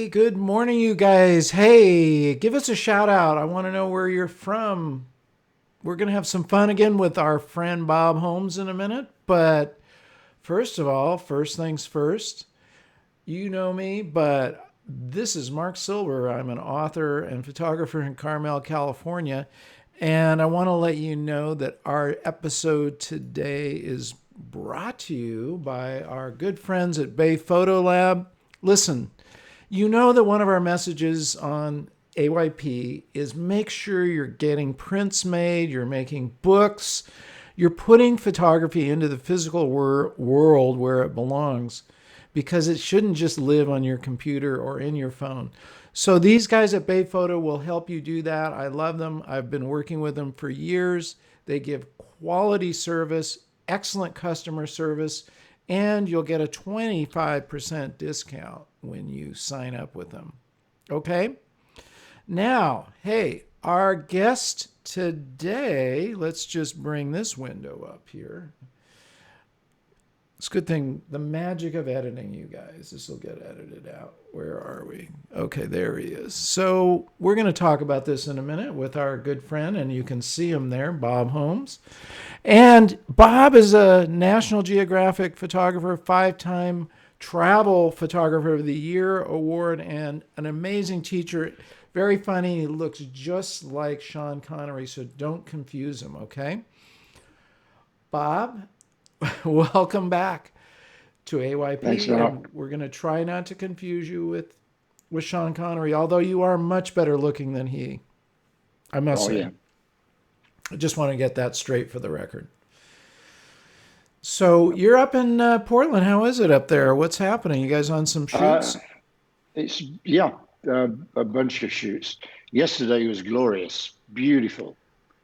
Hey, good morning, you guys. Hey, give us a shout out. I want to know where you're from. We're going to have some fun again with our friend Bob Holmes in a minute. But first of all, first things first, you know me, but this is Mark Silver. I'm an author and photographer in Carmel, California. And I want to let you know that our episode today is brought to you by our good friends at Bay Photo Lab. Listen, you know that one of our messages on AYP is make sure you're getting prints made, you're making books, you're putting photography into the physical world where it belongs because it shouldn't just live on your computer or in your phone. So these guys at Bay Photo will help you do that. I love them. I've been working with them for years. They give quality service, excellent customer service, and you'll get a 25% discount when you sign up with them. Okay? Now, hey, our guest today, let's just bring this window up here. It's a good thing, the magic of editing, you guys. This will get edited out. Where are we? Okay, there he is. So we're going to talk about this in a minute with our good friend, and you can see him there, Bob Holmes. And Bob is a National Geographic photographer, 5-time Travel Photographer of the Year award, and an amazing teacher. Very funny. He looks just like Sean Connery, so don't confuse him, okay? Bob, welcome back to Thanks, AYP, Marc. and we're going to try not to confuse you with Sean Connery, although you are much better looking than he, I must Oh, say. yeah. I just want to get that straight for the record. So you're up in Portland. How is it up there? What's happening? You guys on some Uh, shoots? yeah, a bunch of shoots. Yesterday was glorious, beautiful,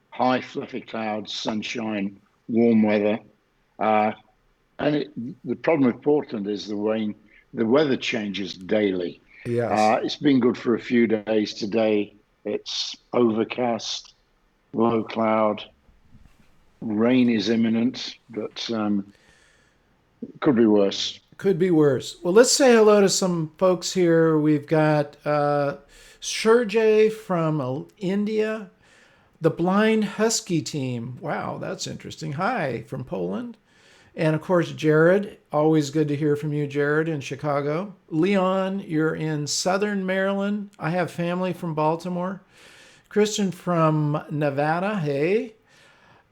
high fluffy clouds, sunshine, warm weather. Uh, and the problem with Portland is the weather changes daily. Yes. It's been good for a few days. Today it's overcast, low cloud, rain is imminent, but could be worse. Could be worse. Well, let's say hello to some folks here. We've got Sergey from India, the Blind Husky team. Wow, that's interesting. Hi, from Poland. And of course, Jared. Always good to hear from you, Jared, in Chicago. Leon, you're in Southern Maryland. I have family from Baltimore. Christian from Nevada. Hey.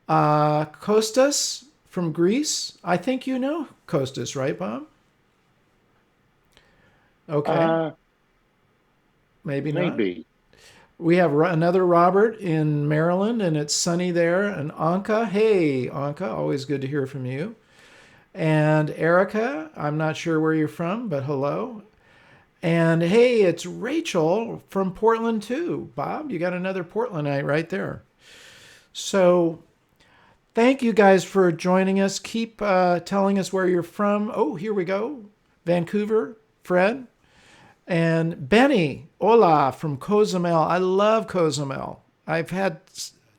Kostas from Greece. I think you know Kostas, right, Bob? Okay, Uh, maybe not. Maybe. We have another Robert in Maryland, and it's sunny there. And Anka, hey, Anka, always good to hear from you. And Erica, I'm not sure where you're from, but hello. And hey, it's Rachel from Portland too. Bob, you got another Portlandite right there. So thank you guys for joining us. Keep telling us where you're from. Oh, here we go. Vancouver, Fred. And Benny, hola from Cozumel. I love Cozumel. I've had,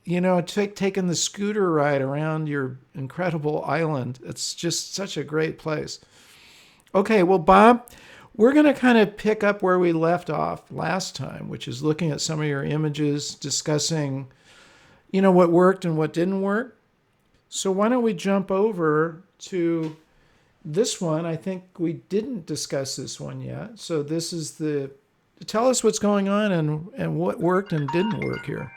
taken the scooter ride around your incredible island. It's just such a great place. Okay, well, Bob, we're going to kind of pick up where we left off last time, which is looking at some of your images, discussing, what worked and what didn't work. So why don't we jump over to this one? I think we didn't discuss this one yet. So this is tell us what's going on and what worked and didn't work here.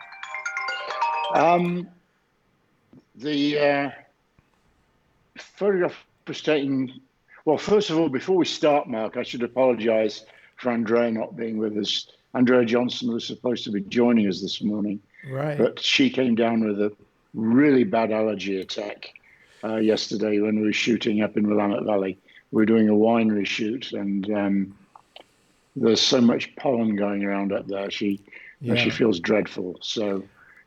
Um, the photograph was taken. Well, first of all, before we start, Mark, I should apologise for Andrea not being with us. Andrea Johnson was supposed to be joining us this morning, Right. but she came down with a really bad allergy attack yesterday when we were shooting up in Willamette Valley. We were doing a winery shoot, and there's so much pollen going around up there. She Yeah. feels dreadful, so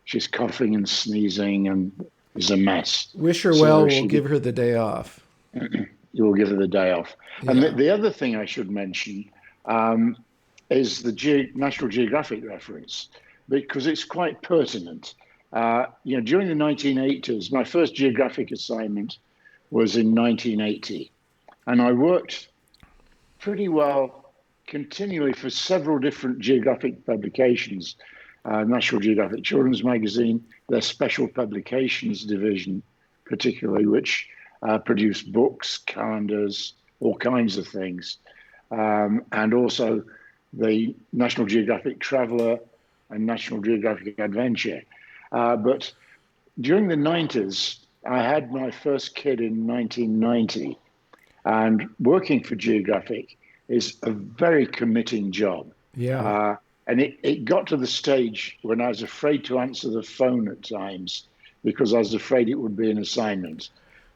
she's coughing and sneezing, and is a mess. Wish her well. So We'll she give her the day off. you will give her the day off. And Yeah. the other thing I should mention um, is the National Geographic reference because it's quite pertinent. During the 1980s, my first geographic assignment was in 1980, and I worked pretty well. continually for several different geographic publications. National Geographic Children's Magazine, their special publications division, particularly, which produce books, calendars, all kinds of things. And also the National Geographic Traveler and National Geographic Adventure. But during the 90s, I had my first kid in 1990, and working for Geographic is a very committing job. Yeah. And it got to the stage when I was afraid to answer the phone at times because I was afraid it would be an assignment.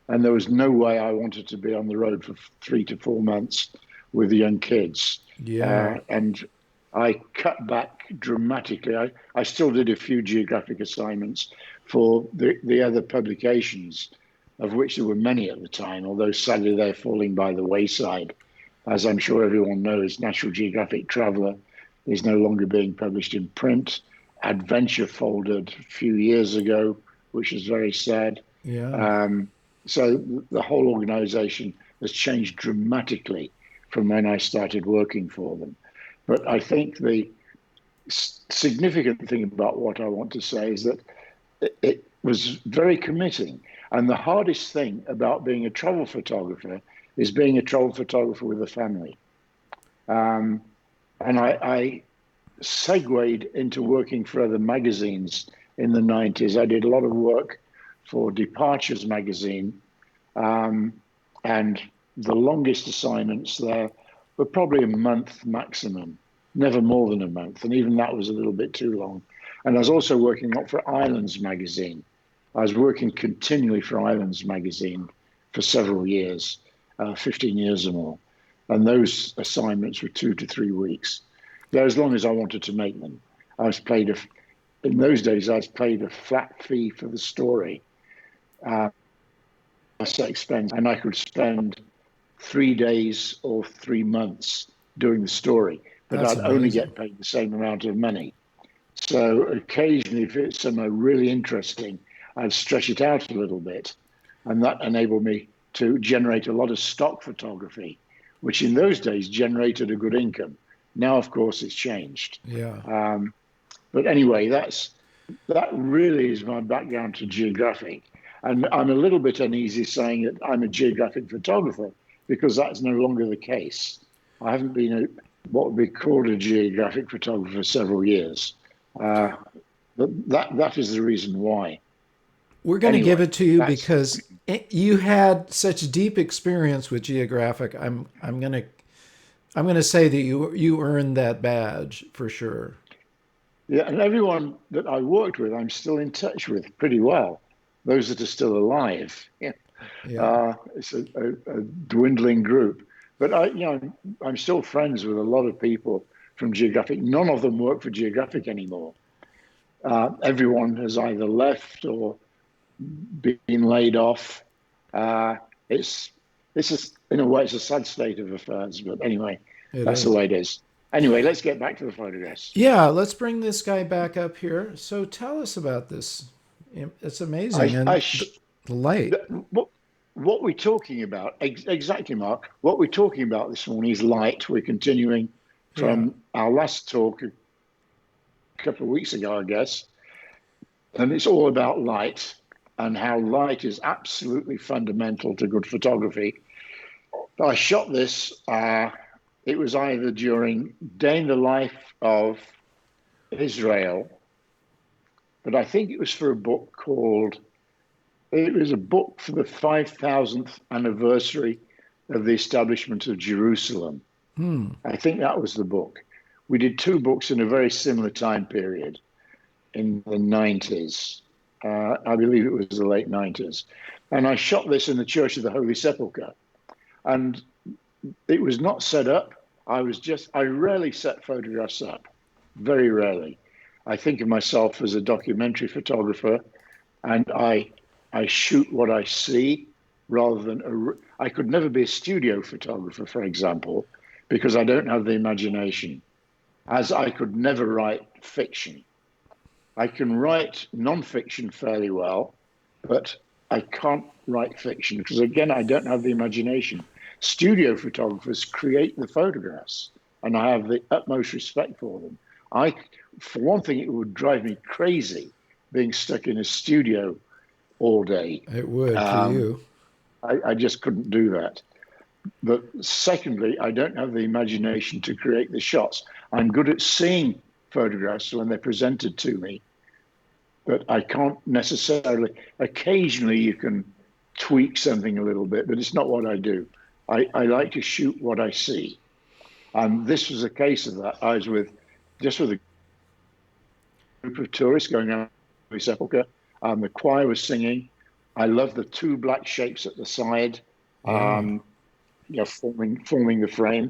And there was no way I wanted to be on the road for 3 to 4 months with young kids. Yeah. And I cut back dramatically. I still did a few geographic assignments for the other publications, of which there were many at the time, although sadly they're falling by the wayside. As I'm sure everyone knows, National Geographic Traveler is no longer being published in print. Adventure folded a few years ago, which is very sad. Yeah. Um, so the whole organization has changed dramatically from when I started working for them. But I think the significant thing about what I want to say is that it was very committing. And the hardest thing about being a travel photographer is being a travel photographer with a family. Um, and I segued into working for other magazines in the 90s. I did a lot of work for Departures magazine, and the longest assignments there were probably a month maximum, never more than a month. And even that was a little bit too long. And I was also working up for Islands magazine. I was working continually for Islands magazine for several years, 15 years or more. And those assignments were 2 to 3 weeks. They're as long as I wanted to make them. In those days, I was paid a flat fee for the story, set expense, and I could spend 3 days or 3 months doing the story, but That's I'd only amazing. get paid the same amount of money. So occasionally, if it's somewhere really interesting, I'd stretch it out a little bit, and that enabled me to generate a lot of stock photography, which in those days generated a good income. Now, of course, it's changed. Yeah. But anyway, that really is my background to geographic. And I'm a little bit uneasy saying that I'm a geographic photographer because that's no longer the case. I haven't been what would be called a geographic photographer for several years. Uh, but that is the reason why. We're going to give Anyway, it to you that's because you had such deep experience with Geographic. I'm going to say that you earned that badge for sure. yeah. And everyone that I worked with, I'm still in touch with pretty well. Those that are still alive. Yeah. Yeah. It's a dwindling group, but I'm still friends with a lot of people from Geographic. None of them work for Geographic anymore. Everyone has either left or been laid off. Uh, it's this is in a way it's a sad state of affairs, but anyway, It that's the is. way it is. Anyway, let's get back to the photographs. Yeah, let's bring this guy back up here. So tell us about this. It's amazing. I, And I sh- the light. what we're talking about exactly, Mark. What we're talking about this morning is light. We're continuing Yeah. from our last talk a couple of weeks ago, I guess, and it's all about light and how light is absolutely fundamental to good photography. I shot this. It was either during Day in the Life of Israel, but I think it was for a book called. It was a book for the 5,000th anniversary of the establishment of Jerusalem. Hmm. I think that was the book. We did two books in a very similar time period in the 90s. I believe it was the late 90s. And I shot this in the Church of the Holy Sepulchre. And it was not set up. I rarely set photographs up, very rarely. I think of myself as a documentary photographer, and I shoot what I see rather than I could never be a studio photographer, for example, because I don't have the imagination, as I could never write fiction. I can write non-fiction fairly well, but I can't write fiction because, again, I don't have the imagination. Studio photographers create the photographs, and I have the utmost respect for them. I, for one thing, it would drive me crazy being stuck in a studio all day. It would for Um, you. I just couldn't do that. But secondly, I don't have the imagination to create the shots. I'm good at seeing photographs when they're presented to me, but I can't necessarily. Occasionally, you can tweak something a little bit, but it's not what I do. I like to shoot what I see. And this was a case of that. I was with a group of tourists going around the sepulchre. The choir was singing. I love the two black shapes at the side, Yeah. um, forming the frame.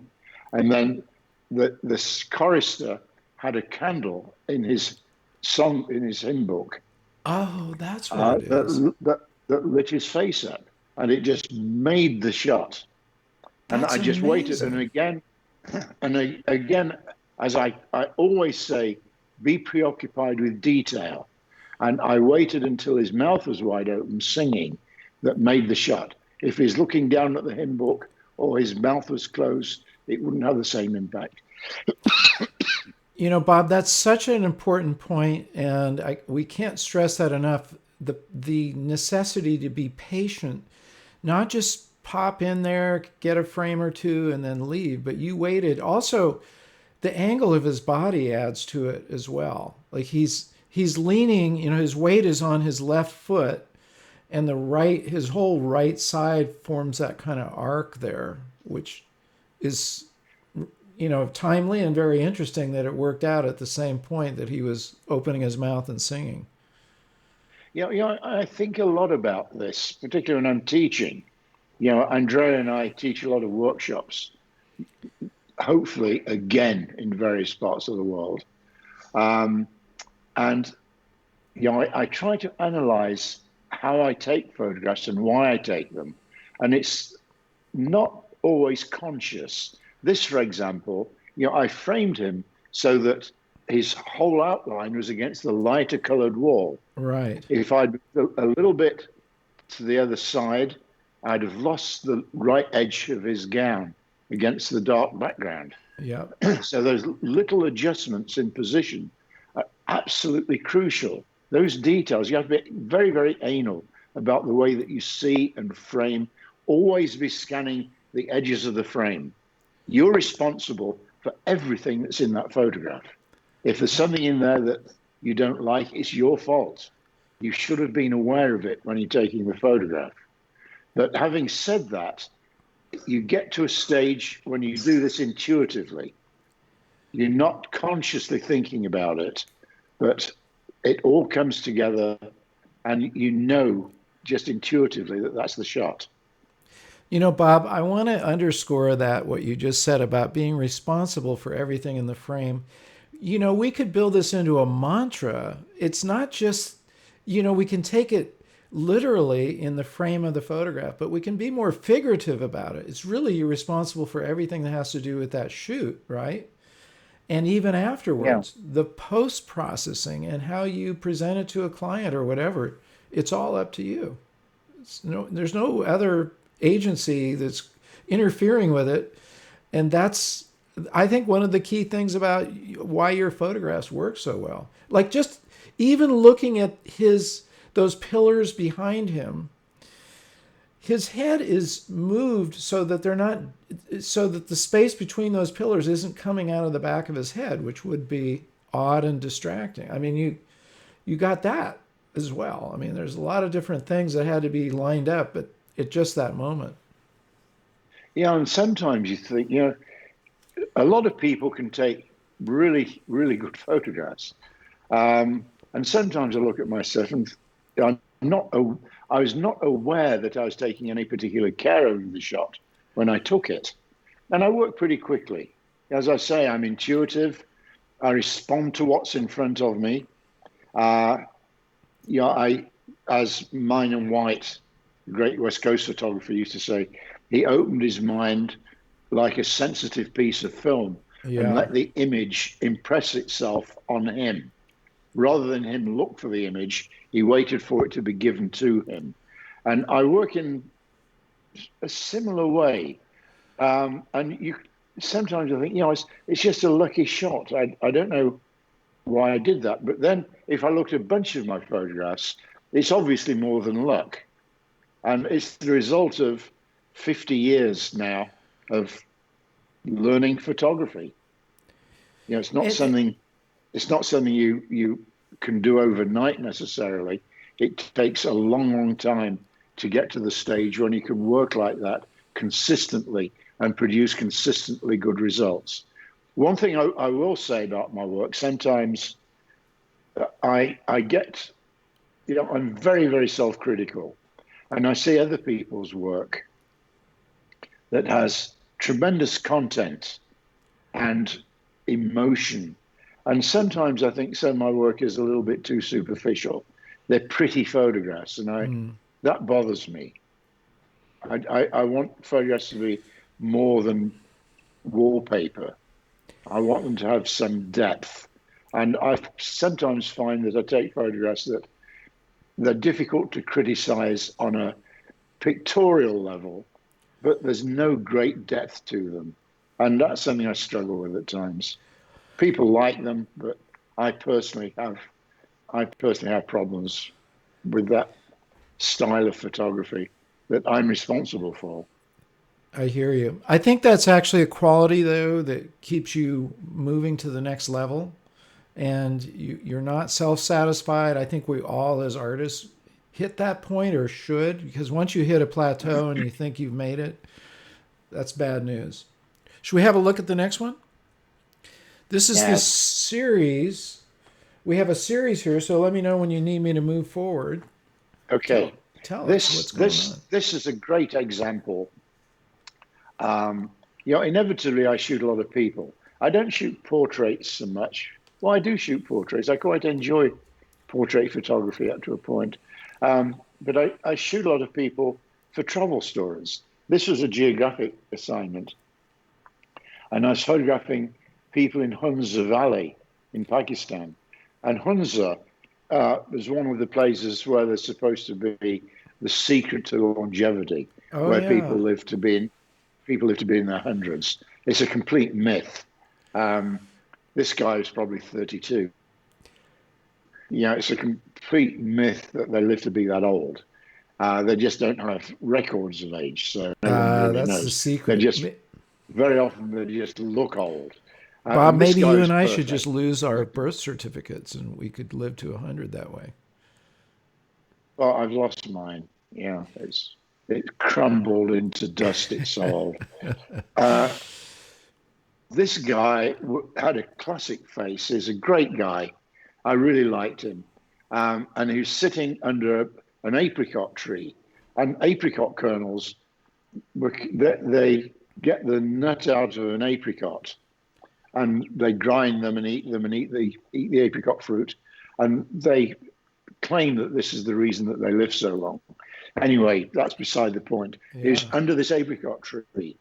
And then the chorister had a candle in his hymn book, Oh, that's what uh, it is. that lit his face up, and it just made the shot. And That's I just waited, and amazing. again, again, as I always say, be preoccupied with detail. And I waited until his mouth was wide open, singing, that made the shot. If he's looking down at the hymn book or his mouth was closed, it wouldn't have the same impact. You know, Bob, that's such an important point, and we can't stress that enough. The necessity to be patient, not just pop in there, get a frame or two, and then leave, but you waited. Also, the angle of his body adds to it as well. Like he's leaning, you know, his weight is on his left foot, and his whole right side forms that kind of arc there, which is, you know, timely and very interesting that it worked out at the same point that he was opening his mouth and singing. I think a lot about this, particularly when I'm teaching. Andrea and I teach a lot of workshops, hopefully again in various parts of the world. Um, and I try to analyze how I take photographs and why I take them. And it's not always conscious. This, for example, I framed him so that his whole outline was against the lighter colored wall. Right. If I'd a little bit to the other side, I'd have lost the right edge of his gown against the dark background. Yeah. So those little adjustments in position are absolutely crucial. Those details, you have to be very, very anal about the way that you see and frame. Always be scanning the edges of the frame. You're responsible for everything that's in that photograph. If there's something in there that you don't like, it's your fault. You should have been aware of it when you're taking the photograph. But having said that, you get to a stage when you do this intuitively. You're not consciously thinking about it, but it all comes together and you know just intuitively that that's the shot. You know, Bob, I want to underscore that what you just said about being responsible for everything in the frame. You know, we could build this into a mantra. It's not just, you know, we can take it literally in the frame of the photograph, but we can be more figurative about it. It's really you're responsible for everything that has to do with that shoot, right? And even Yeah. afterwards, the post processing and how you present it to a client or whatever, it's all up to you. There's no other agency that's interfering with it. And that's, I think, one of the key things about why your photographs work so well. Like just even looking at those pillars behind him, his head is moved so that they're not, so that the space between those pillars isn't coming out of the back of his head, which would be odd and distracting. I mean, you got that as well. I mean, there's a lot of different things that had to be lined up at just that moment. Yeah. And sometimes you think, a lot of people can take really, really good photographs. And sometimes I look at myself and I'm not, I was not aware that I was taking any particular care of the shot when I took it. And I work pretty quickly. As I say, I'm intuitive. I respond to what's in front of me. Uh, as Mine and White, great West Coast photographer, used to say, he opened his mind like a sensitive piece of film and Yeah. let the image impress itself on him. Rather than him look for the image, he waited for it to be given to him. And I work in a similar way. And sometimes I think, it's just a lucky shot. I don't know why I did that. But then if I looked at a bunch of my photographs, it's obviously more than luck. And it's the result of 50 years now of learning photography. It's not It, something you can do overnight necessarily. It takes a long, long time to get to the stage when you can work like that consistently and produce consistently good results. One thing I will say about my work, sometimes I get, I'm very, very self-critical, and I see other people's work that has tremendous content and emotion. And sometimes I think some of my work is a little bit too superficial. They're pretty photographs, and mm, that bothers me. I want photographs to be more than wallpaper. I want them to have some depth. And I sometimes find that I take photographs that they're difficult to criticize on a pictorial level, but there's no great depth to them. And that's something I struggle with at times. People like them, but I personally have I personally have problems with that style of photography that I'm responsible for. I hear you. I think that's actually a quality, though, that keeps you moving to the next level. And you're not self satisfied. I think we all, as artists, hit that point or should, because once you hit a plateau and you think you've made it, that's bad news. Should we have a look at the next one? This is the Yes. series. We have a series here, so let me know when you need me to move forward. Okay. Tell us This what's going on. this this is a great example. Inevitably I shoot a lot of people. I don't shoot portraits so much. Well, I do shoot portraits. I quite enjoy portrait photography up to a point. But I shoot a lot of people for travel stories. This was a geographic assignment, and I was photographing people in Hunza Valley in Pakistan. And Hunza is one of the places where there's supposed to be the secret to longevity, Oh, where yeah. people live to be in their hundreds. It's a complete myth. Um, this guy is probably 32. It's a complete myth that they live to be that old. They just don't have records of age, so no one really That's the knows. They secret. just very often they just look old. Bob, And this maybe guy you is and I should just perfect. lose our birth certificates and we could live to 100 that way. Oh, I've lost mine. Yeah, it crumbled into dust. It's so old. Uh, this guy had a classic face. He's a great guy. I really liked him. And he was sitting under an apricot tree. And apricot kernels, they get the nut out of an apricot and they grind them and eat the apricot fruit. And they claim that this is the reason that they live so long. Anyway, that's beside the point. He was Yeah. under this apricot tree,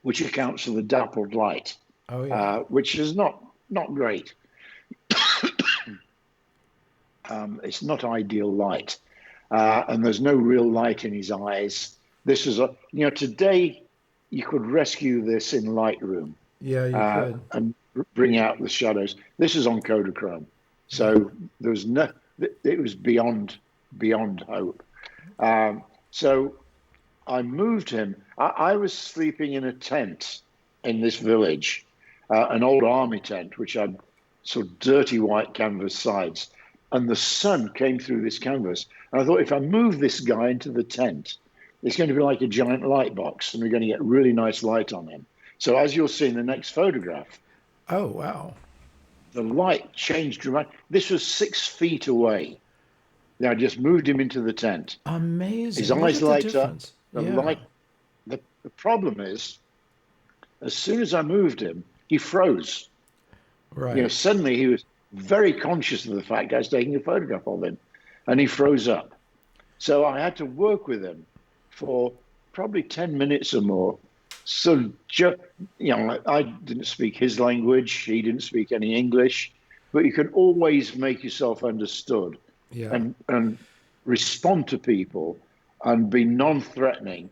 which accounts for the dappled light, Oh, yeah. which is not great. It's not ideal light, and there's no real light in his eyes. This is today you could rescue this in Lightroom Yeah, you could. and bring out the shadows. This is on Kodachrome, so there was no. It was beyond hope. So I moved him. I was sleeping in a tent in this village, an old army tent, which had sort of dirty white canvas sides. And the sun came through this canvas. And I thought, if I move this guy into the tent, it's going to be like a giant light box, and we're going to get really nice light on him. So, as you'll see in the next photograph, Oh, wow. the light changed dramatically. This was 6 feet away. Now, I just moved him into the tent. His Amazing. Look eyes at the light up. difference. The Yeah. light. The problem is, as soon as I moved him, he froze. Right. Suddenly he was very conscious of the fact I was taking a photograph of him, and he froze up. So I had to work with him for probably 10 minutes or more. So, I didn't speak his language, he didn't speak any English, but you can always make yourself understood Yeah. and respond to people and be non threatening,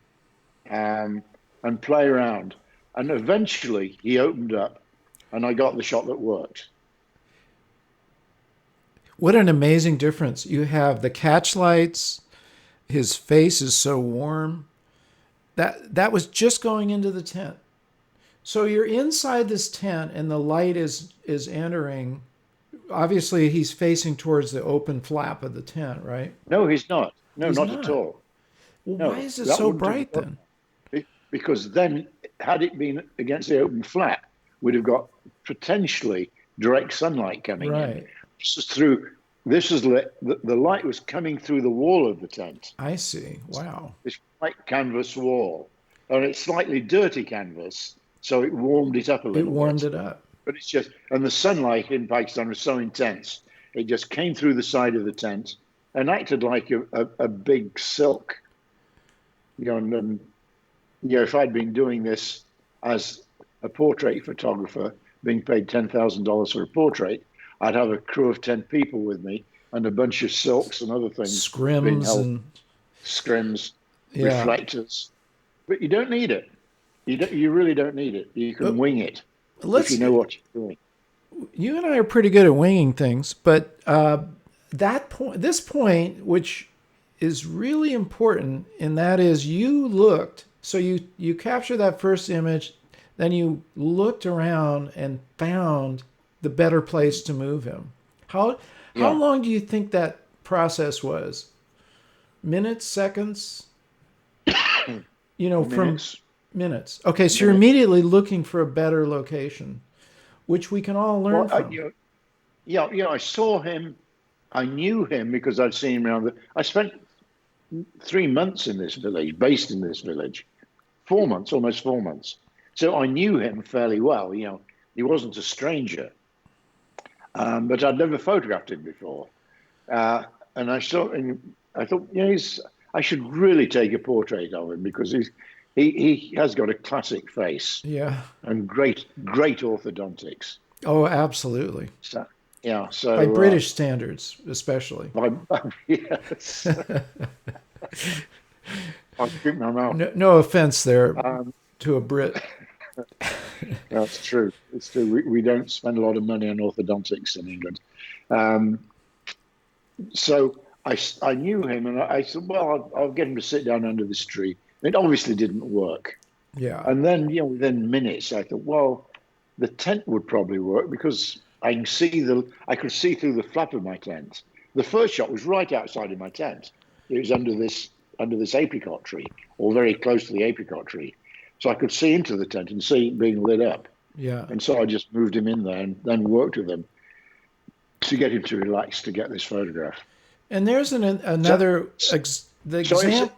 and play around. And eventually he opened up and I got the shot that worked. What an amazing difference. You have the catch lights, his face is so warm. That was just going into the tent. So you're inside this tent and the light is entering. Obviously he's facing towards the open flap of the tent, right? No, he's not. No, He's not at not. all. Well, why No, is it that so wouldn't have bright worked then? because then, had it been against the open flat, we'd have got potentially direct sunlight coming in. Right. This is through. This is lit. The light was coming through the wall of the tent. I see. Wow. This white canvas wall, and it's slightly dirty canvas, so it warmed it up a It little warmed bit. it up. But it's just, and the sunlight in Pakistan was so intense, it just came through the side of the tent and acted like a big silk. And if I'd been doing this as a portrait photographer, being paid $10,000 for a portrait, I'd have a crew of 10 people with me and a bunch of silks and other things being Scrims held, and scrims, yeah. reflectors. But you don't need it. You really don't need it. You can But wing it if you let's know what you're doing. you and I are pretty good at winging things, but this point, which is really important, and that is you looked. So you capture that first image, then you looked around and found the better place to move him. How Yeah, long do you think that process was? Minutes, seconds? From minutes, minutes. Okay, so you're minutes. immediately looking for a better location, which we can all Well, learn from. yeah. I saw him. I knew him because I'd seen him around. I spent 3 months in this village, based in this village. 4 months, almost 4 months. So I knew him fairly well. He wasn't a stranger, but I'd never photographed him before. Uh, and I saw, and I thought, I should really take a portrait of him because he has got a classic face Yeah. and great orthodontics. Oh, absolutely. So, yeah, By so British standards, especially. yes, I'll keep my mouth. No offense there Um, to a Brit. that's true. It's true. We don't spend a lot of money on orthodontics in England. Um, so I knew him and I said, well, I'll get him to sit down under this tree. It obviously didn't work. Yeah. And then, within minutes, I thought, well, the tent would probably work because I could see through the flap of my tent. The first shot was right outside of my tent. It was under this apricot tree, or very close to the apricot tree. So I could see into the tent and see it being lit up. Yeah. And so I just moved him in there and then worked with him to get him to relax to get this photograph. And there's So, another the so example.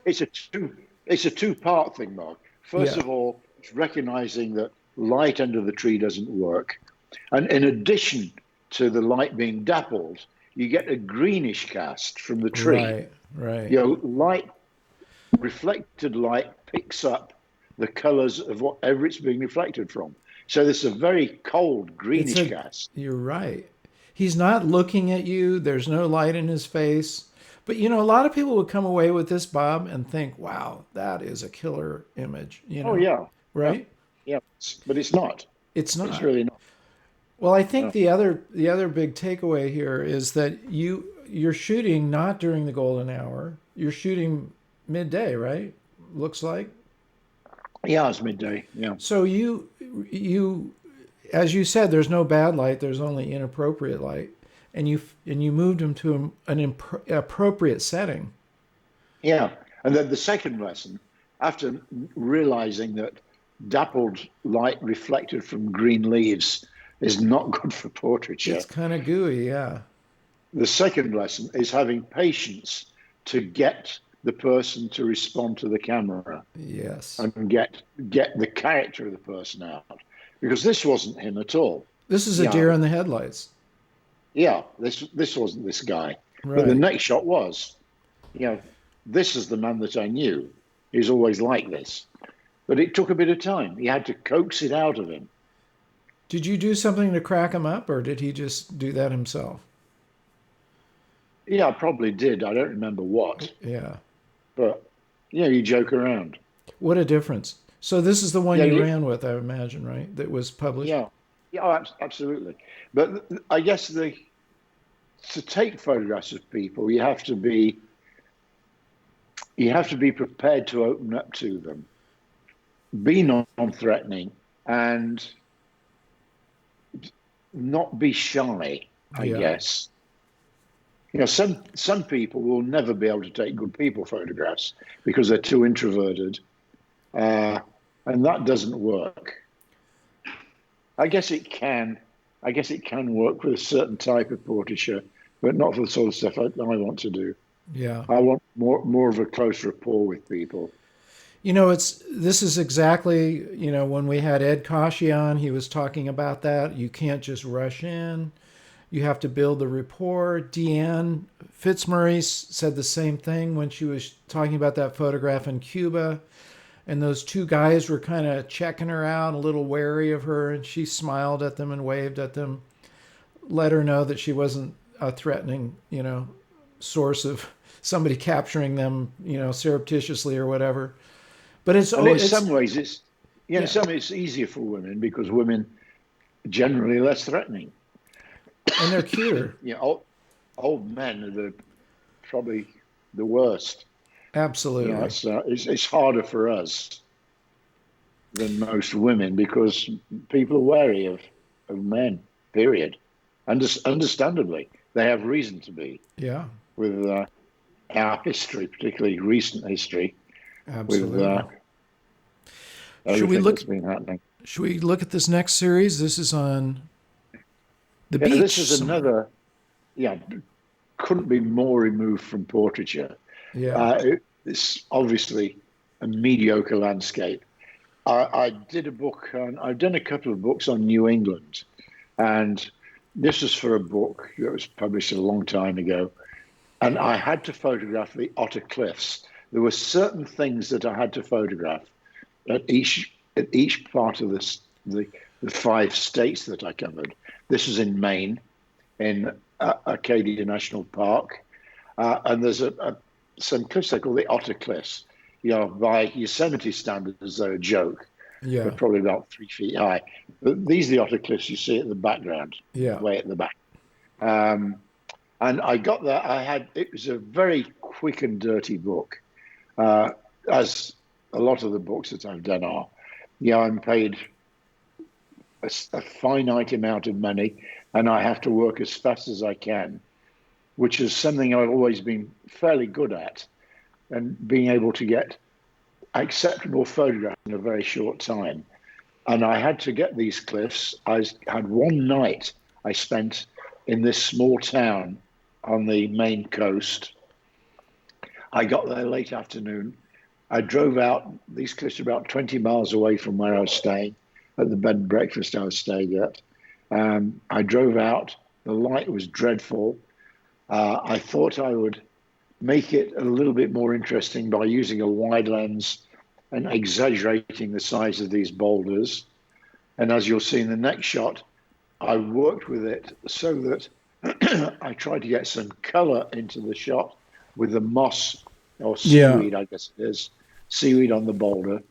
it's a two-part thing, Mark. First Yeah. of all, it's recognizing that light under the tree doesn't work, and in addition to the light being dappled, you get a greenish cast from the tree. Right. Right. Light, reflected light picks up the colors of whatever it's being reflected from. So there's a very cold It's greenish a. cast. You're right. He's not looking at you. There's no light in his face. But a lot of people would come away with this, Bob, and think, "Wow, that is a killer image." Oh yeah, yeah, Right? yeah. But it's not. It's It's not. really not. Well, I think No. the other big takeaway here is that you're shooting not during the golden hour. You're shooting midday, right? Looks like. Yeah, it's midday. Yeah. So you as you said, there's no bad light. There's only inappropriate light, and you moved him to an appropriate setting. Yeah. And then the second lesson, after realizing that dappled light reflected from green leaves is not good for portraiture, It's kind of gooey, yeah. the second lesson is having patience to get the person to respond to the camera Yes. and get the character of the person out. Because this wasn't him at all. This is a Yeah, deer in the headlights. yeah, this wasn't this guy. But the Right. next shot was, you know, this is the man that I knew. He's always like this. But it took a bit of time. You had to coax it out of him. Did you do something to crack him up, or did he just do that himself? Yeah, I probably did. I don't remember what, Yeah. but you joke around. What a difference. So this is the one Yeah, you ran with, I imagine, right? That was published. yeah, yeah, oh, absolutely. But I guess the to take photographs of people, you have to be prepared to open up to them, be non-threatening, and not be shy, I Yeah. guess. Some people will never be able to take good people photographs because they're too introverted, uh, and that doesn't work. I guess it can. I guess it can work with a certain type of portraiture, but not for the sort of stuff I want to do. Yeah. I want more of a close rapport with people. It's this is exactly, when we had Ed Kashi on, he was talking about that. You can't just rush in. You have to build the rapport. Deanne Fitzmaurice said the same thing when she was talking about that photograph in Cuba. And those two guys were kind of checking her out, a little wary of her, and she smiled at them and waved at them, let her know that she wasn't a threatening, source of somebody capturing them, surreptitiously or whatever. But it's And oh, in some it's ways, in yeah, some ways it's easier for women because women are generally less threatening. and they're cuter. Old men are probably the worst. Absolutely. It's harder for us than most women because people are wary of men. Period. Understandably, they have reason to be Yeah, with our history, particularly recent history, with absolutely. Should we everything look that's been happening. should we look at this next series? This is on the Yeah, this beach is somewhere. another. Yeah, couldn't be more removed from portraiture. Yeah. It's obviously a mediocre landscape. I did a book on, I've done a couple of books on New England, and this was for a book that was published a long time ago. And I had to photograph the Otter Cliffs. There were certain things that I had to photograph at each part of the 5 states that I covered. This was in Maine, in Acadia National Park, and there's some cliffs they call the Otter Cliffs. By Yosemite standards, they're a joke. They're Yeah. probably about 3 feet high. But these are the Otter Cliffs you see at the background, Yeah. way at the back. Um, and I got that. It was a very quick and dirty book, uh, as a lot of the books that I've done are. I'm paid a finite amount of money, and I have to work as fast as I can, which is something I've always been fairly good at, and being able to get acceptable photographs in a very short time. And I had to get these cliffs. I had one night I spent in this small town on the Maine coast. I got there late afternoon. I drove out. These cliffs are about 20 miles away from where I was staying, at the bed and breakfast I was staying at. I drove out. The light was dreadful. I thought I would make it a little bit more interesting by using a wide lens and exaggerating the size of these boulders. And as you'll see in the next shot, I worked with it so that I tried to get some color into the shot with the moss or Yeah. seaweed, I guess it is, seaweed on the boulder.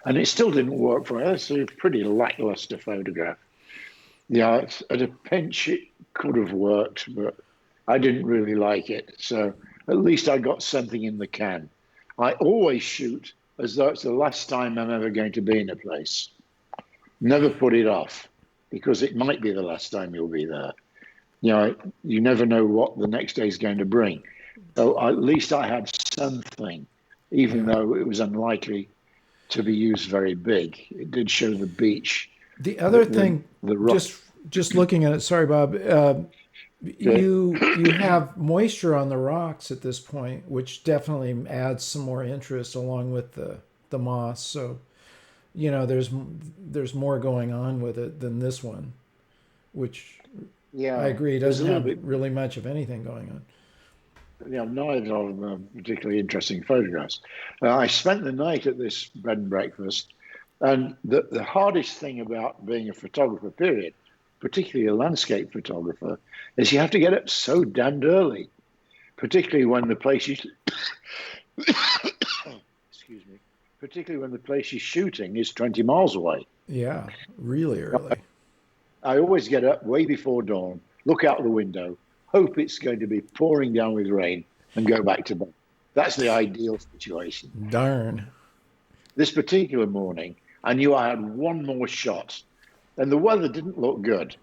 And it still didn't work for me. It's a pretty lackluster photograph. Yeah, at a pinch, it could have worked, but I didn't really like it. So at least I got something in the can. I always shoot as though it's the last time I'm ever going to be in a place. Never put it off because it might be the last time you'll be there. You never know what the next day is going to bring. So at least I had something, even Yeah. though it was unlikely to be used very big. It did show the beach, The the other the, thing, the rock. just looking at it, sorry, Bob, Okay. you have moisture on the rocks at this point, which definitely adds some more interest along with the moss. So there's more going on with it than this one, which I Yeah, agree there's a doesn't little have bit. really much of anything going on. Neither of them are particularly interesting photographs. I spent the night at this bed and breakfast, and the hardest thing about being a photographer, period, particularly a landscape photographer, is you have to get up so damned early, particularly when the place you excuse me, particularly when the place you're shooting is 20 miles away. Yeah, really early. I always get up way before dawn, look out the window, hope it's going to be pouring down with rain, and go back to bed. That's the ideal situation. Darn. This particular morning, I knew I had one more shot, and the weather didn't look good.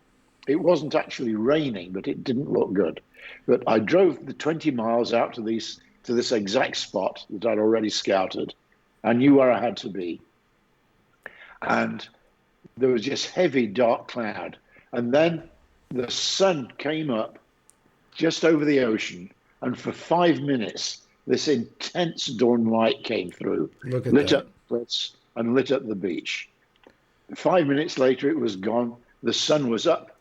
It wasn't actually raining, but it didn't look good. But I drove the 20 miles out to this exact spot that I'd already scouted. I knew where I had to be. And there was just heavy dark cloud. And then the sun came up just over the ocean. And for 5 minutes, this intense dawn light came through, Look at lit that. up the cliffs and lit up the beach. 5 minutes later, it was gone. The sun was up.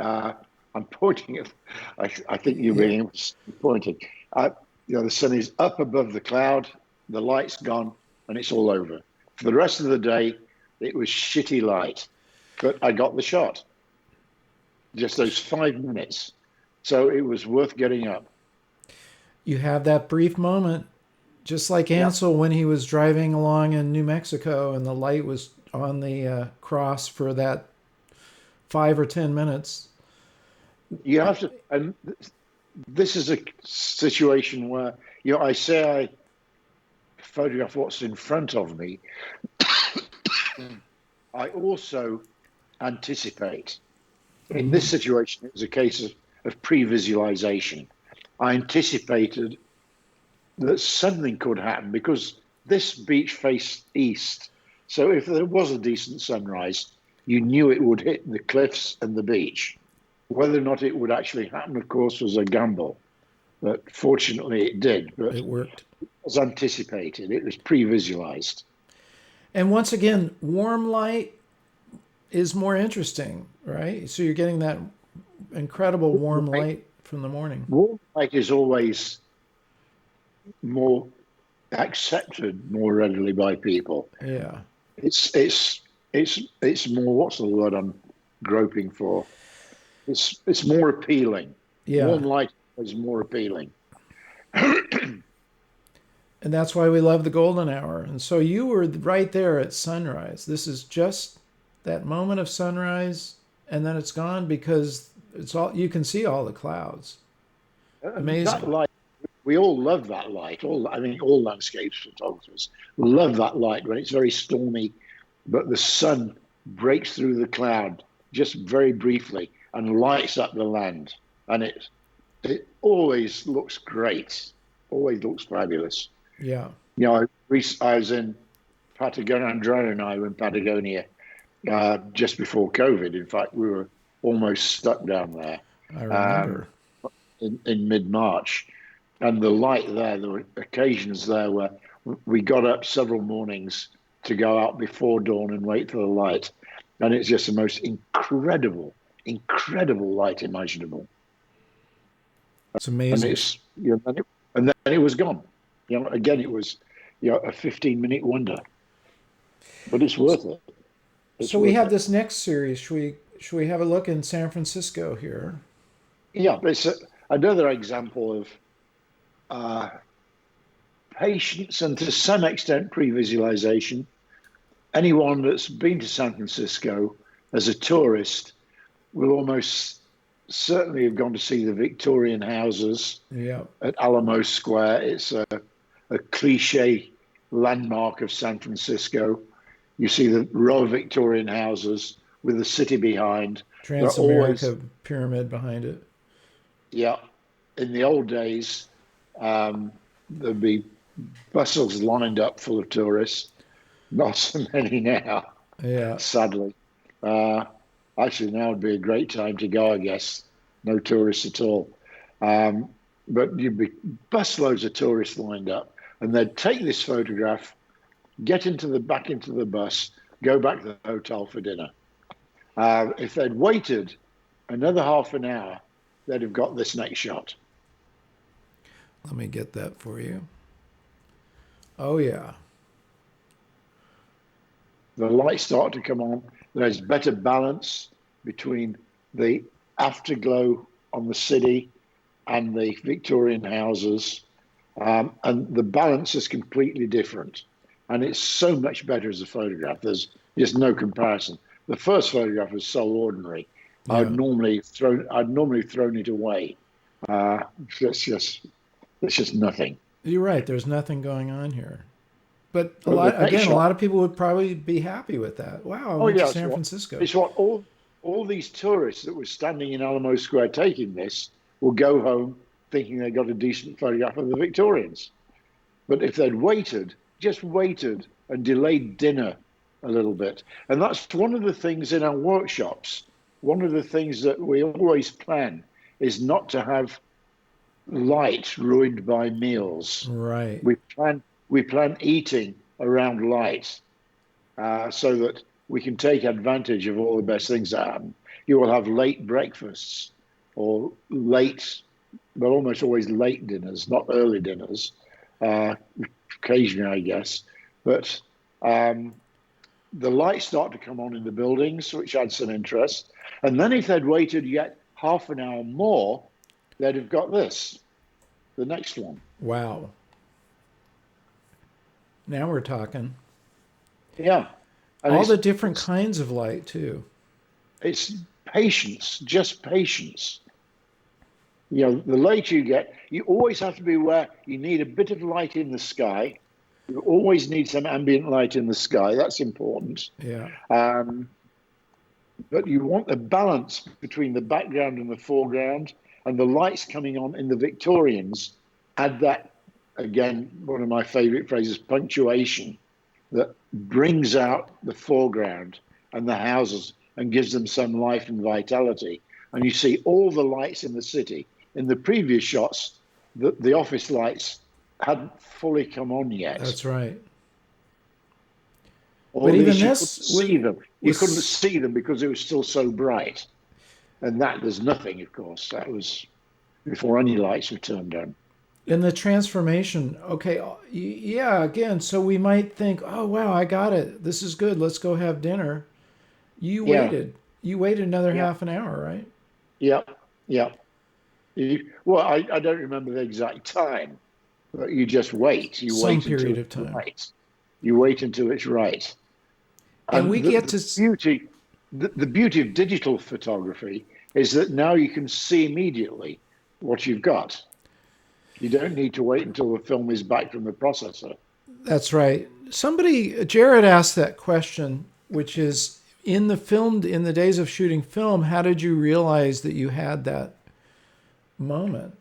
I'm pointing at, I think you're Yeah. being pointing. The sun is up above the cloud, the light's gone, and it's all over. For the rest of the day, it was shitty light, but I got the shot. Just those 5 minutes. So it was worth getting up. You have that brief moment, just like Yeah. Ansel when he was driving along in New Mexico and the light was on the cross for that 5 or 10 minutes. You have to, and this is a situation where, I say I photograph what's in front of me. I also anticipate. In this situation, it was a case of pre-visualization. I anticipated that something could happen because this beach faced east. So if there was a decent sunrise, you knew it would hit the cliffs and the beach. Whether or not it would actually happen, of course, was a gamble. But fortunately, it did. But It worked. it was anticipated. It was pre-visualized. And once again, warm light is more interesting, right? So you're getting that incredible warm Right. light from the morning. Warm light is always more accepted more readily by people. Yeah. It's more, what's the word I'm groping for? It's more appealing. Yeah. Warm light is more appealing. And that's why we love the golden hour. And so you were right there at sunrise. This is just that moment of sunrise, and then it's gone because it's all you can see all the clouds. That Amazing. light, we all love that light. All landscapes photographers love that light when it's very stormy, but the sun breaks through the cloud just very briefly and lights up the land, and it always looks great, always looks fabulous. Yeah. I was in Patagonia. Andrea and I were in Patagonia just before COVID. In fact, we were almost stuck down there I um, remember. in mid-March. And the light there were occasions there where we got up several mornings to go out before dawn and wait for the light. And it's just the most incredible, incredible light imaginable. It's And amazing. and then it was gone. Again, it was, a 15-minute wonder, but it's worth it. It's So we worth have it. this next series. Should we have a look in San Francisco here? Yeah, but it's another example of uh, patience and to some extent pre-visualization. Anyone that's been to San Francisco as a tourist will almost certainly have gone to see the Victorian houses Yeah. at Alamo Square. It's a cliche landmark of San Francisco. You see the row of Victorian houses with the city behind. They're always, Transamerica Pyramid behind it. yeah, in the old days, there'd be buses lined up full of tourists. Not so many now, Yeah. sadly. Uh, Actually, now would be a great time to go, I guess. No tourists at all. Um, but you'd be busloads of tourists lined up, and they'd take this photograph, get back into the bus, go back to the hotel for dinner. If they'd waited another half an hour, they'd have got this next shot. Let me get that for you. Oh yeah. The lights start to come on. There's better balance between the afterglow on the city and the Victorian houses, and the balance is completely different. and it's so much better as a photograph. There's just no comparison. The first photograph was so ordinary. Yeah. I'd normally thrown it away. Uh, it's just it's just nothing. You're right. There's nothing going on here. But But the next a shot, lot of people would probably be happy with that. Wow, I oh went to yeah, San Francisco. it's what all these tourists that were standing in Alamo Square taking this will go home thinking they got a decent photograph of the Victorians. But if they'd waited, just waited and delayed dinner a little bit, and that's one of the things in our workshops. One of the things that we always plan is not to have light ruined by meals. Right. We plan eating around light, so that we can take advantage of all the best things that happen. You will have late breakfasts or late, but almost always late dinners, not early dinners. Uh, Occasionally, I guess, but the lights start to come on in the buildings, which adds some interest. And then if they'd waited yet half an hour more, they'd have got this, the next one. Wow. Now we're talking. Yeah, and All the different kinds of light, too. it's patience, just patience. You know, the later you get, you always have to be aware you need a bit of light in the sky. You always need some ambient light in the sky. That's important. Yeah. Um, but you want a balance between the background and the foreground, and the lights coming on in the Victorians add that, again, one of my favorite phrases, punctuation, that brings out the foreground and the houses and gives them some life and vitality. And you see all the lights in the city. In the previous shots, the office lights hadn't fully come on yet. That's right. Or But at even least you couldn't this see them. You couldn't was see them because it was still so bright. And that there's nothing, of course. That was before any lights were turned on. in the transformation. Okay. Yeah. Again, so we might think, oh, wow, I got it. This is good. Let's go have dinner. You Yeah, waited. You waited another yeah, half an hour, right? yeah, yeah. Well, I don't remember the exact time, but you just wait. You Some wait until period of it's time. right. You wait until it's right. And And we get to, the beauty of digital photography is that now you can see immediately what you've got. You don't need to wait until the film is back from the processor. that's right. Jared asked that question, which is in the days of shooting film, how did you realize that you had that moment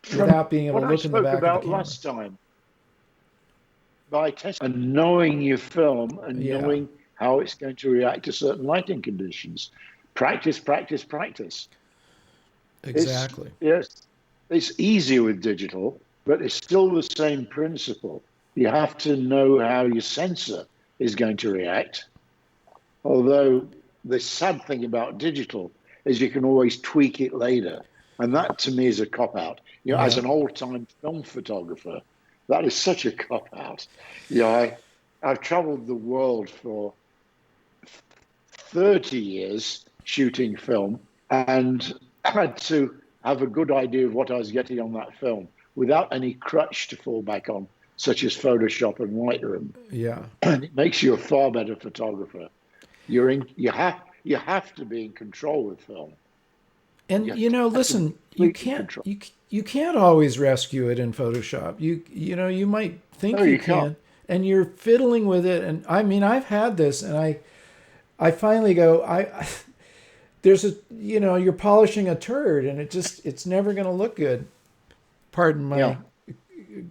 From without being able what to I look in the spoke back of the about camera? last time, by testing and knowing your film and Yeah, knowing how it's going to react to certain lighting conditions. Practice, practice, practice. It's exactly. yes, it's easier with digital, but it's still the same principle. You have to know how your sensor is going to react. Although the sad thing about digital is you can always tweak it later. And that to me is a cop out. You know, as Yeah. an old time film photographer, that is such a cop out. You know, I've traveled the world for 30 years shooting film and had to have a good idea of what I was getting on that film without any crutch to fall back on, such as Photoshop and Lightroom. Yeah. And it makes you a far better photographer. You have to be in control with film. And You have to be listen, completely in control. you can't always rescue it in Photoshop. You might No, think you you can't. can, and you're fiddling with it. And I mean, I've had this, and I finally go, there's you're polishing a turd, and it's never going to look good. Pardon Yeah,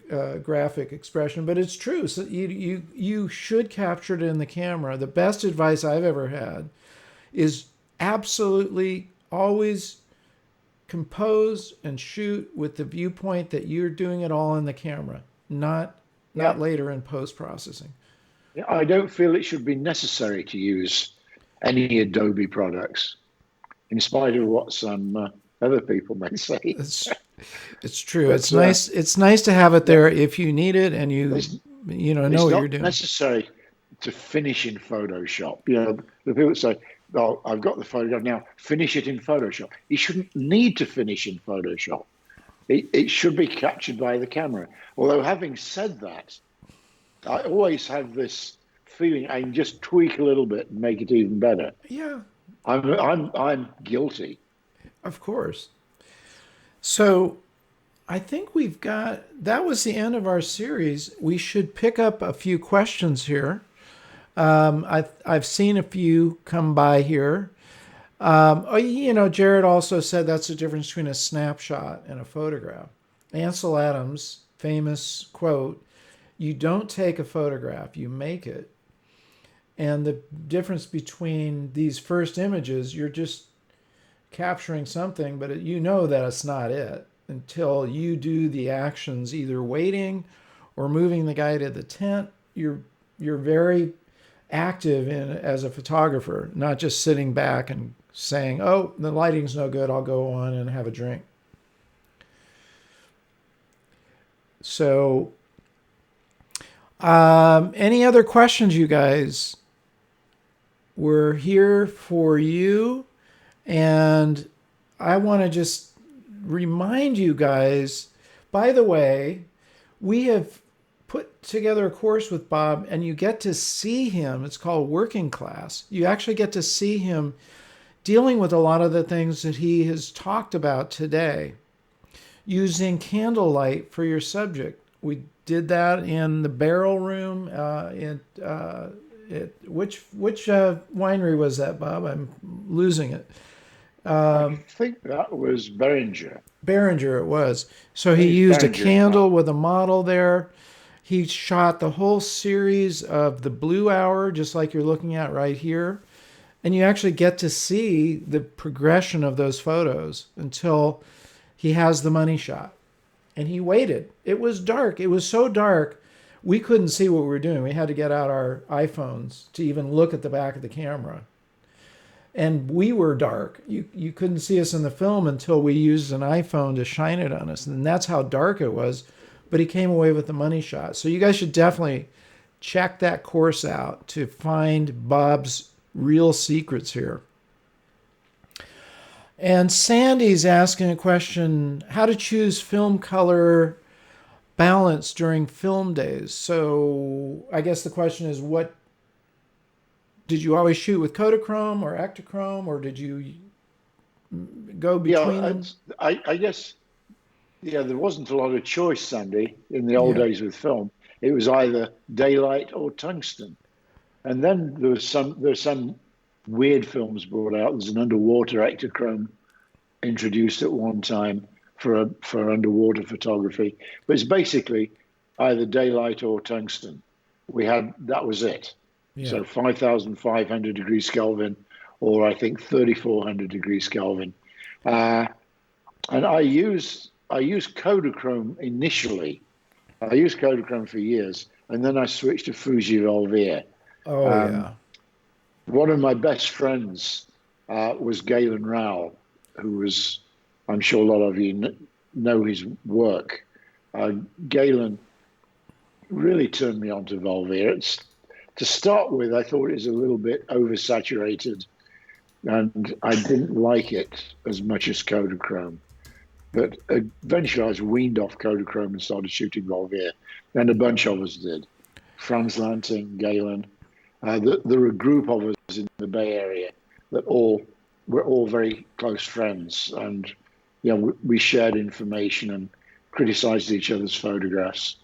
my graphic expression, but it's true. So you should capture it in the camera. The best advice I've ever had is absolutely always compose and shoot with the viewpoint that you're doing it all in the camera, not yeah. later in post processing. Yeah, I don't feel it should be necessary to use any Adobe products, in spite of what some other people may say. It's it's true. But It's nice to have it yeah, there if you need it and it's know it's what you're not doing. necessary to finish in Photoshop. You know, the people that say, "Oh, I've got the photograph now. Finish it in Photoshop." You shouldn't need to finish in Photoshop. It should be captured by the camera. Although, having said that, I always have this feeling I can just tweak a little bit and make it even better. Yeah, I'm guilty. of course. So I think we've got that was the end of our series. We should pick up a few questions here. I've seen a few come by here. Jared also said that's the difference between a snapshot and a photograph. Ansel Adams' famous quote: "You don't take a photograph, you make it." And the difference between these first images, you're just capturing something, but you know that it's not it until you do the actions, either waiting or moving the guy to the tent. You're very active in as a photographer, not just sitting back and saying, "Oh, the lighting's no good. I'll go on and have a drink." So, any other questions, you guys? We're here for you. And I want to just remind you guys, by the way, we have put together a course with Bob, and you get to see him. It's called Working Class. You actually get to see him dealing with a lot of the things that he has talked about today, using candlelight for your subject. We did that in the barrel room. Which winery was that, Bob? I'm losing it. I think that was Beringer. Behringer it was. I So he think it's used a Beringer. Yeah. candle with a model there. He shot the whole series of the Blue Hour, just like you're looking at right here. And you actually get to see the progression of those photos until he has the money shot. And he waited. It was dark. It was so dark, we couldn't see what we were doing. We had to get out our iPhones to even look at the back of the camera. And we were dark. You couldn't see us in the film until we used an iPhone to shine it on us. And that's how dark it was. But he came away with the money shot. So you guys should definitely check that course out to find Bob's real secrets here. And Sandy's asking a question: how to choose film color balance during film days. So I guess the question is, what did you always shoot with Kodachrome or Ektachrome, or did you go between Yeah, them? I guess there wasn't a lot of choice, Sandy, in the old Yeah. days with film. It was either daylight or tungsten. And then there's some weird films brought out. There's an underwater Ektachrome introduced at one time for underwater photography. But it's basically either daylight or tungsten. That was it. Yeah. So 5,500 degrees Kelvin, or I think 3,400 degrees Kelvin. Uh, and I used Kodachrome initially. I used Kodachrome for years, and then I switched to Fuji Volvire. Oh, Um, yeah. One of my best friends was Galen Rowell, who was, I'm sure a lot of you know his work. Uh, Galen really turned me on to Volvire. To start with, I thought it was a little bit oversaturated, and I didn't like it as much as Kodachrome. But eventually, I was weaned off Kodachrome and started shooting Volvire, and a bunch of us did. Franz Lanting, Galen. There were a group of us in the Bay Area that were all very close friends, and we shared information and criticized each other's photographs.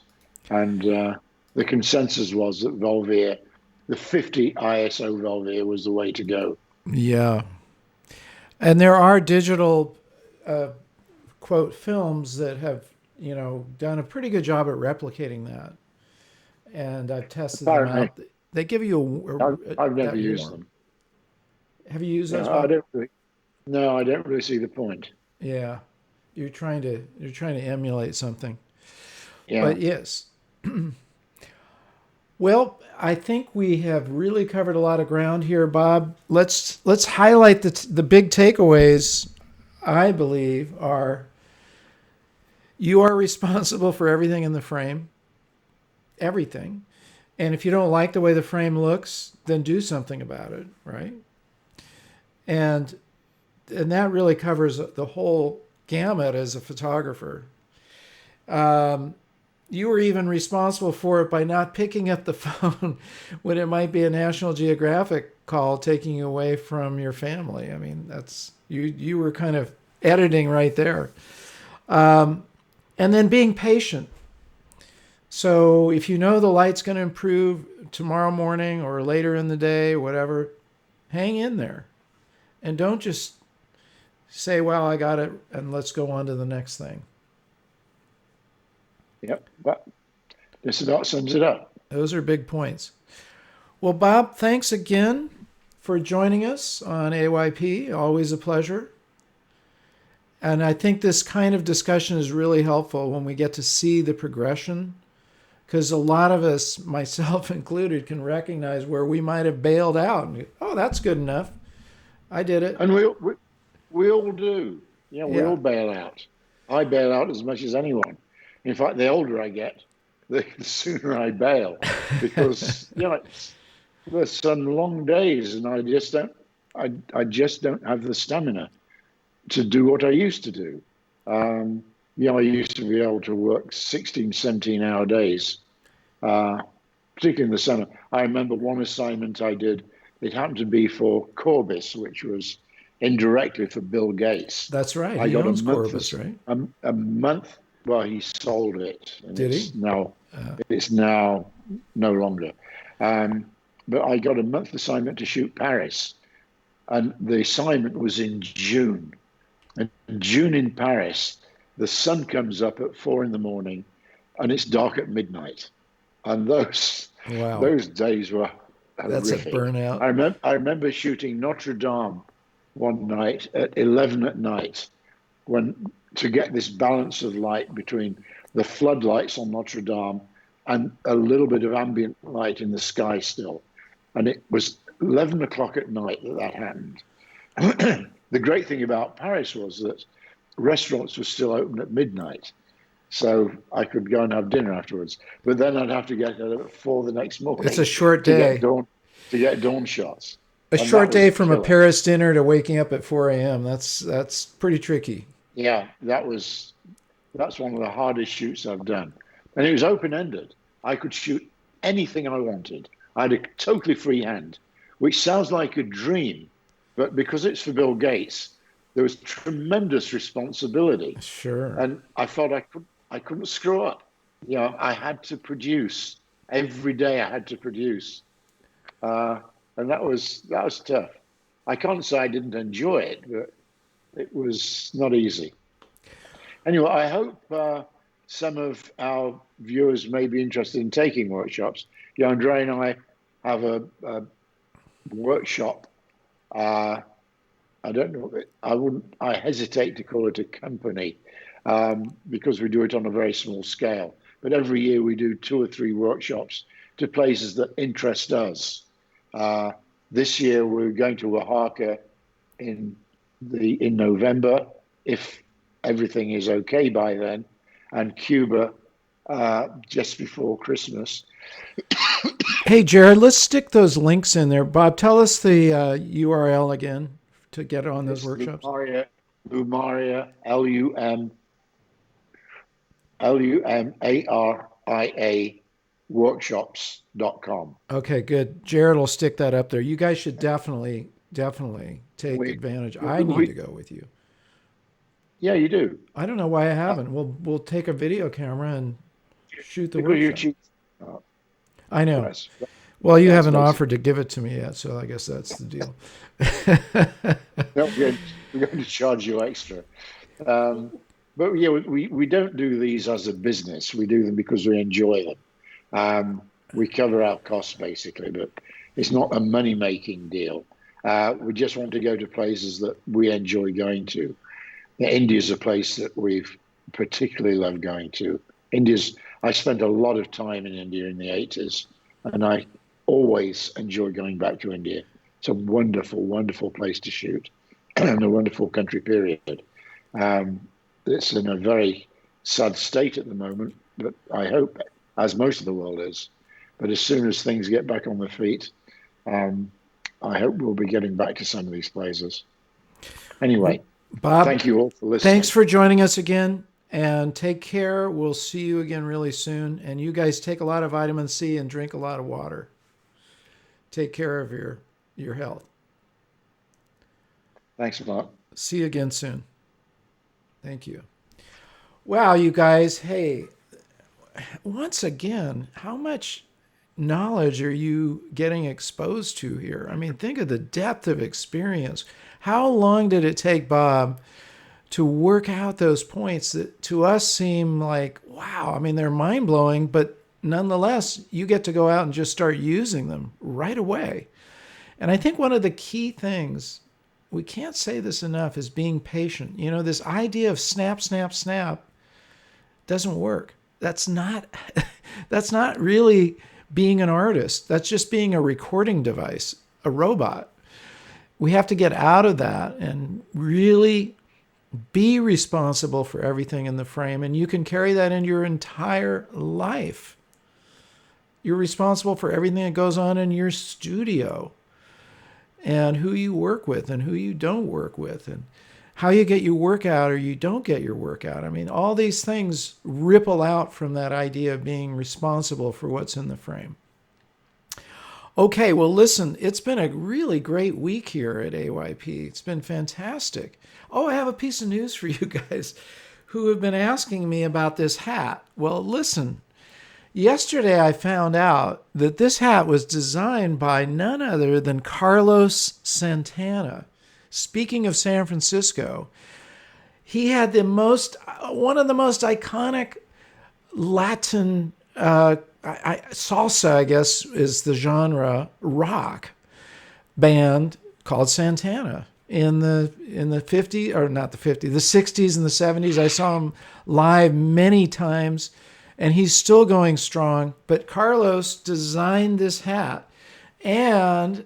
And the consensus was that Volvire, the 50 ISO Volvire, was the way to go. Yeah. And there are digital, uh, quote, films that have, done a pretty good job at replicating that. And I've tested them Apparently, out. They give you I've never that used warm. them. Have you used those, I Bob? don't really. No, I don't really see the point. Yeah. You're trying to emulate something. Yeah. But yes. Well, I think we have really covered a lot of ground here, Bob. Let's highlight the big takeaways. I believe are: you are responsible for everything in the frame, everything. And if you don't like the way the frame looks, then do something about it, right? And and that really covers the whole gamut as a photographer. Um, you were even responsible for it by not picking up the phone when it might be a National Geographic call taking you away from your family. I mean, that's you were kind of editing right there. And then being patient. So if you know the light's going to improve tomorrow morning or later in the day, whatever, hang in there. And don't just say, well, I got it, and let's go on to the next thing. Yep, that this about sums it up. Those are big points. Well, Bob, thanks again for joining us on AYP. Always a pleasure. And I think this kind of discussion is really helpful when we get to see the progression, because a lot of us, myself included, can recognize where we might have bailed out. And, oh, that's good enough. I did it. And we all do. Yeah, we Yeah. all bail out. I bail out as much as anyone. In fact, the older I get, the sooner I bail, because there's some long days, and I just don't have the stamina to do what I used to do. I used to be able to work 16, 17-hour days, particularly in the summer. I remember one assignment I did. It happened to be for Corbis, which was indirectly for Bill Gates. That's right. I He got owns Corvus, right? a month. Well, he sold it, and Did he? it's now no longer. But I got a month assignment to shoot Paris, and the assignment was in June. And in June in Paris, the sun comes up at 4 a.m, and it's dark at midnight. And Wow. those days were That's a horrific. burnout. I remember shooting Notre Dame one night at 11 at night, when to get this balance of light between the floodlights on Notre Dame and a little bit of ambient light in the sky still. And it was 11 o'clock at night that happened. The great thing about Paris was that restaurants were still open at midnight, so I could go and have dinner afterwards. But then I'd have to get up at 4 the next morning. It's a short to day. get dawn shots. A And short that was day a from a killer. Paris dinner to waking up at 4 a.m. That's pretty tricky. Yeah, that's one of the hardest shoots I've done, and it was open ended. I could shoot anything I wanted. I had a totally free hand, which sounds like a dream, but because it's for Bill Gates, there was tremendous responsibility, Sure. and I felt I couldn't screw up. I had to produce every day. I had to produce, and that was tough. I can't say I didn't enjoy it, but it was not easy. Anyway, I hope some of our viewers may be interested in taking workshops. Andre and I have a workshop. I don't know. I hesitate to call it a company because we do it on a very small scale. But every year we do 2 or 3 workshops to places that interest us. This year we're going to Oaxaca in November, if everything is okay by then, and Cuba just before Christmas. Hey, Jared, let's stick those links in there. Bob, tell us the URL again to get on those It's workshops. Lumaria, Lumaria workshops.com. Okay, good. Jared will stick that up there. You guys should definitely take We, advantage. I need we, to go with you. yeah, you do. I don't know why I Uh, haven't. We'll take a video camera and shoot the because you're workshop. cheap. Uh, I know. yes, Well, you that's haven't basic. offered to give it to me yet, so I guess that's the deal. No, we're going to charge you extra. Um, but yeah, we don't do these as a business. We do them because we enjoy them. We cover our costs basically, but it's not a money-making deal. We just want to go to places that we enjoy going to. India is a place that we've particularly loved going to. I spent a lot of time in India in the 80s, and I always enjoy going back to India. It's a wonderful, wonderful place to shoot and a wonderful country period. Um, it's in a very sad state at the moment, but I hope, as most of the world is, but as soon as things get back on their feet, um, I hope we'll be getting back to some of these places. Anyway, Bob, thank you all for listening. thanks for joining us again. And take care. We'll see you again really soon. And you guys take a lot of vitamin C and drink a lot of water. Take care of your health. Thanks a lot. See you again soon. Thank you. Wow, you guys. Hey, once again, how much knowledge are you getting exposed to here? I mean, think of the depth of experience. How long did it take Bob to work out those points that to us seem like, wow, I mean, they're mind blowing, but nonetheless, you get to go out and just start using them right away. And I think one of the key things, we can't say this enough, is being patient. You know, this idea of snap, snap, snap doesn't work. That's not that's not really being an artist. That's just being a recording device, a robot. We have to get out of that and really be responsible for everything in the frame. And you can carry that in your entire life. You're responsible for everything that goes on in your studio and who you work with and who you don't work with and how you get your work out or you don't get your work out. I mean, all these things ripple out from that idea of being responsible for what's in the frame. Okay, well, listen, it's been a really great week here at AYP. It's been fantastic. Oh, I have a piece of news for you guys who have been asking me about this hat. Well, listen, yesterday I found out that this hat was designed by none other than Carlos Santana. Speaking of San Francisco, he had one of the most iconic Latin salsa, I guess is the genre, rock band called Santana in the 50s, or not the 50s, the 60s and the 70s. I saw him live many times and he's still going strong. But Carlos designed this hat, and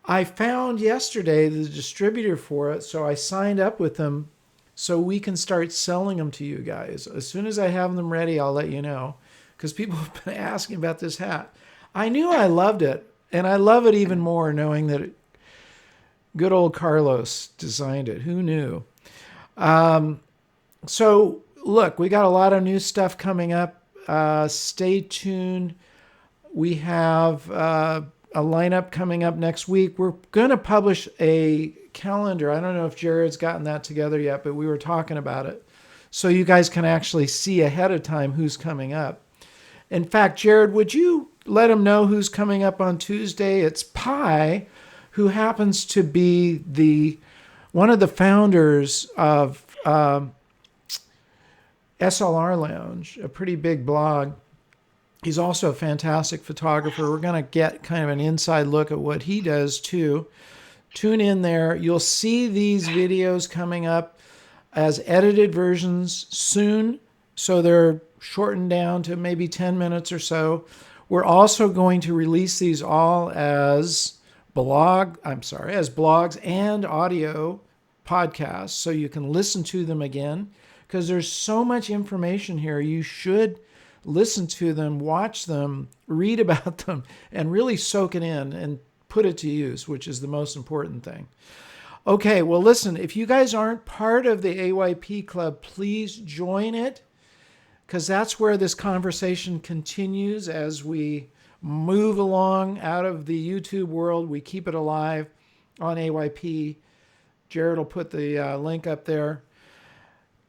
I found yesterday the distributor for it, so I signed up with them so we can start selling them to you guys. As soon as I have them ready, I'll let you know, because people have been asking about this hat. I knew I loved it, and I love it even more knowing that good old Carlos designed it. Who knew? So, look, we got a lot of new stuff coming up. Stay tuned. We have a lineup coming up next week. We're going to publish a calendar. I don't know if Jared's gotten that together yet, but we were talking about it. So you guys can actually see ahead of time who's coming up. In fact, Jared, would you let them know who's coming up on Tuesday? It's Pi, who happens to be one of the founders of SLR Lounge, a pretty big blog. He's also a fantastic photographer. We're going to get kind of an inside look at what he does too. Tune in there. You'll see these videos coming up as edited versions soon, so they're shortened down to maybe 10 minutes or so. We're also going to release these all as blogs and audio podcasts, so you can listen to them again, because there's so much information here. You should listen to them, watch them, read about them, and really soak it in and put it to use, which is the most important thing. Okay, well, listen, if you guys aren't part of the AYP Club, please join it, because that's where this conversation continues as we move along out of the YouTube world. We keep it alive on AYP. Jared will put the link up there.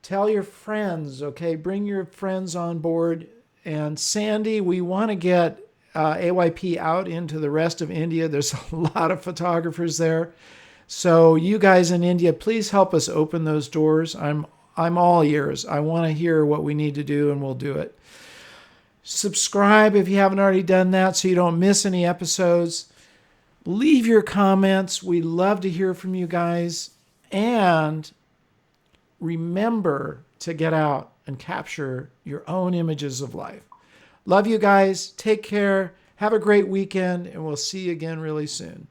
Tell your friends, okay? Bring your friends on board. And Sandy, we want to get AYP out into the rest of India. There's a lot of photographers there. So you guys in India, please help us open those doors. I'm all ears. I want to hear what we need to do, and we'll do it. Subscribe if you haven't already done that so you don't miss any episodes. Leave your comments. We love to hear from you guys. And remember to get out and capture your own images of life. Love you guys. Take care. Have a great weekend, and we'll see you again really soon.